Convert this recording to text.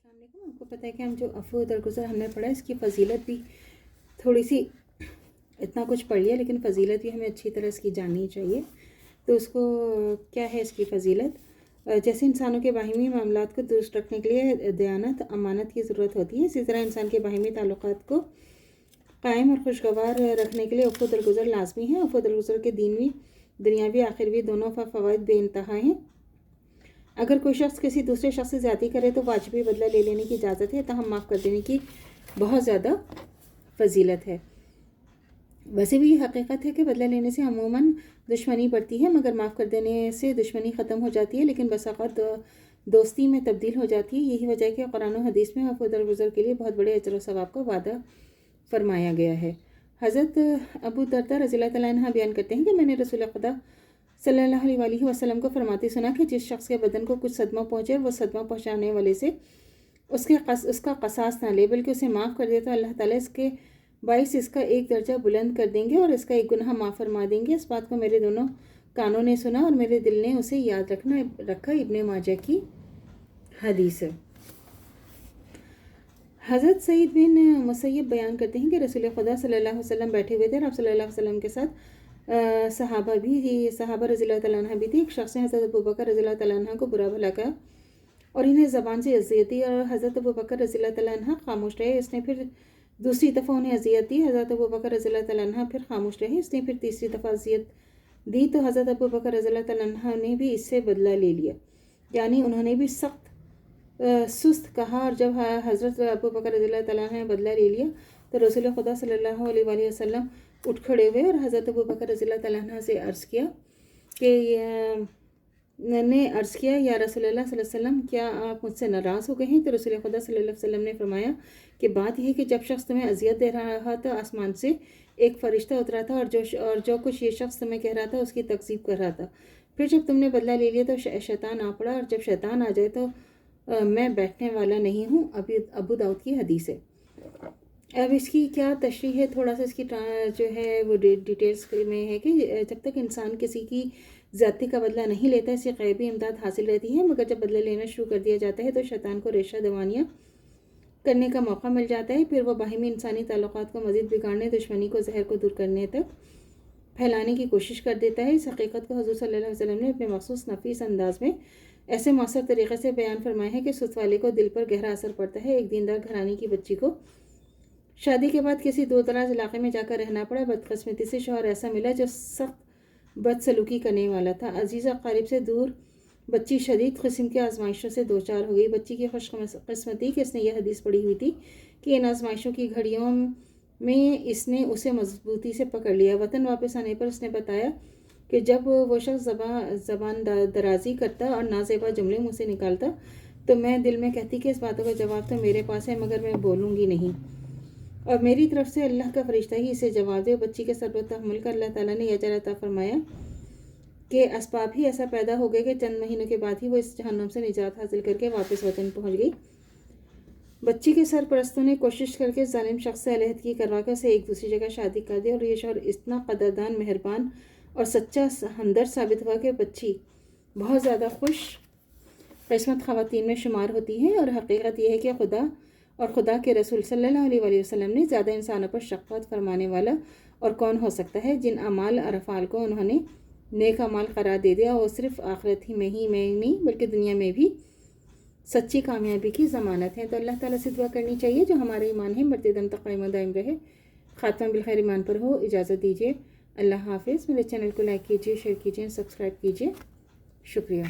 السلام علیکم. آپ کو پتہ ہے کہ ہم جو عفو درگزر ہم نے پڑھا اس کی فضیلت بھی تھوڑی سی اتنا کچھ پڑھ لیا لیکن فضیلت بھی ہمیں اچھی طرح اس کی جاننی چاہیے. تو اس کو کیا ہے اس کی فضیلت؟ جیسے انسانوں کے باہمی معاملات کو درست رکھنے کے لیے دیانت امانت کی ضرورت ہوتی ہے، اسی طرح انسان کے باہمی تعلقات کو قائم اور خوشگوار رکھنے کے لیے عفو درگزر لازمی ہے. عفو درگزر کے دینوی دنیاوی آخروی دونوں فوائد بے انتہا ہیں. اگر کوئی شخص کسی دوسرے شخص سے زیادتی کرے تو واجبی بدلہ لے لینے کی اجازت ہے، تاہم معاف کر دینے کی بہت زیادہ فضیلت ہے. ویسے بھی یہ حقیقت ہے کہ بدلہ لینے سے عموماً دشمنی بڑھتی ہے، مگر معاف کر دینے سے دشمنی ختم ہو جاتی ہے، لیکن بس اوقات دوستی میں تبدیل ہو جاتی ہے. یہی وجہ ہے کہ قرآن و حدیث میں عفو درگزر کے لیے بہت بڑے اجر و ثواب کا وعدہ فرمایا گیا ہے. حضرت ابو درداء رضی اللہ تعالیٰ عنہ بیان کرتے ہیں کہ میں نے رسول خدا صلی اللہ علیہ وآلہ وسلم کو فرماتے سنا کہ جس شخص کے بدن کو کچھ صدمہ پہنچے اور وہ صدمہ پہنچانے والے سے اس کا قصاص نہ لے بلکہ اسے معاف کر دے تو اللہ تعالیٰ اس کے باعث اس کا ایک درجہ بلند کر دیں گے اور اس کا ایک گناہ معاف فرما دیں گے. اس بات کو میرے دونوں کانوں نے سنا اور میرے دل نے اسے یاد رکھا. ابن ماجہ کی حدیث ہے. حضرت سعید بن مسیب بیان کرتے ہیں کہ رسول خدا صلی اللہ علیہ وسلم بیٹھے ہوئے تھے اور آپ صلی اللہ علیہ وسلم کے ساتھ صحابہ رضی اللہ تعالیٰ عنہ بھی تھی. ایک شخص نے حضرت ابوبکر رضی اللہ تعالیٰ عنہ کو برا بھلا کہا اور انہیں زبان سے اذیت دی اور حضرت ابوبکر رضی اللہ تعالیٰ عنہ خاموش رہے. اس نے پھر دوسری دفعہ انہیں اذیت دی. حضرت ابوبکر رضی اللہ تعالیٰ عنہ پھر خاموش رہے. اس نے پھر تیسری دفعہ اذیت دی تو حضرت ابوبکر رضی اللہ تعالیٰ عنہ نے بھی اس سے بدلہ لے لیا، یعنی انہوں نے بھی سخت سست کہا. اور جب حضرت ابوبکر رضی اللہ تعالیٰ عنہ نے بدلہ لے لیا تو رسول خدا صلی اللہ علیہ وآلہ وسلم اٹھ کھڑے ہوئے اور حضرت ابوبکر رضی اللہ تعالیٰ عنہ سے عرض کیا یا رسول اللہ صلی اللہ علیہ وسلم کیا آپ مجھ سے ناراض ہو گئے ہیں؟ تو رسول خدا صلی اللہ علیہ وسلم نے فرمایا کہ بات یہ ہے کہ جب شخص تمہیں اذیت دے رہا تھا آسمان سے ایک فرشتہ اترا تھا اور جو کچھ یہ شخص تمہیں کہہ رہا تھا اس کی تکذیب کر رہا تھا. پھر جب تم نے بدلہ لے لیا تو شیطان آ پڑا اور جب شیطان آ جائے تو میں بیٹھنے والا نہیں ہوں. ابو داؤد کی حدیث ہے. اب اس کی کیا تشریح ہے، تھوڑا سا اس کی جو ہے وہ ڈیٹیلز میں ہے کہ جب تک انسان کسی کی زیادتی کا بدلہ نہیں لیتا اسے غیبی امداد حاصل رہتی ہے، مگر جب بدلہ لینا شروع کر دیا جاتا ہے تو شیطان کو ریشہ دوانیاں کرنے کا موقع مل جاتا ہے. پھر وہ باہمی انسانی تعلقات کو مزید بگاڑنے، دشمنی کو زہر کو دور کرنے تک پھیلانے کی کوشش کر دیتا ہے. اس حقیقت کو حضور صلی اللہ علیہ وسلم نے اپنے مخصوص نفیس انداز میں ایسے مؤثر طریقے سے بیان فرمایا ہے کہ سود والے کو دل پر گہرا اثر پڑتا ہے. ایک دیندار گھرانے کی بچی کو شادی کے بعد کسی دور دراز علاقے میں جا کر رہنا پڑا. بدقسمتی سے شوہر ایسا ملا جو سخت بدسلوکی کرنے والا تھا. عزیز اقارب سے دور بچی شدید قسم کے آزمائشوں سے دوچار ہو گئی. بچی کی خوش قسمتی کہ اس نے یہ حدیث پڑھی ہوئی تھی کہ ان آزمائشوں کی گھڑیوں میں اس نے اسے مضبوطی سے پکڑ لیا. وطن واپس آنے پر اس نے بتایا کہ جب وہ شخص زبان درازی کرتا اور نازیبا جملے منہ سے نکالتا تو میں دل میں کہتی کہ اس باتوں کا جواب تو میرے پاس ہے مگر میں بولوں گی نہیں، اور میری طرف سے اللہ کا فرشتہ ہی اسے جواب دے. بچی کے سر پر تحمل کر اللہ تعالیٰ نے یہ اجر عطا فرمایا کہ اسباب ہی ایسا پیدا ہو گئے کہ چند مہینوں کے بعد ہی وہ اس جہنم سے نجات حاصل کر کے واپس وطن پہنچ گئی. بچی کے سرپرستوں نے کوشش کر کے ظالم شخص سے علیحدگی کروا کر اسے ایک دوسری جگہ شادی کر دی اور یہ شوہر اتنا قدردان، مہربان اور سچا ہمدرد ثابت ہوا کہ بچی بہت زیادہ خوش قسمت خواتین میں شمار ہوتی ہے. اور حقیقت یہ ہے کہ خدا کے رسول صلی اللہ علیہ وآلہ وسلم نے زیادہ انسانوں پر شفقت فرمانے والا اور کون ہو سکتا ہے. جن اعمال اور افعال کو انہوں نے نیک اعمال قرار دے دیا وہ صرف آخرت ہی میں نہیں بلکہ دنیا میں بھی سچی کامیابی کی ضمانت ہے. تو اللہ تعالیٰ سے دعا کرنی چاہیے جو ہمارے ایمان ہے مرتے دم تک قائم و دائم رہے، خاتمہ بالخیر ایمان پر ہو. اجازت دیجیے. اللہ حافظ. میرے چینل کو لائک کیجیے، شیئر کیجیے، سبسکرائب کیجیے. شکریہ.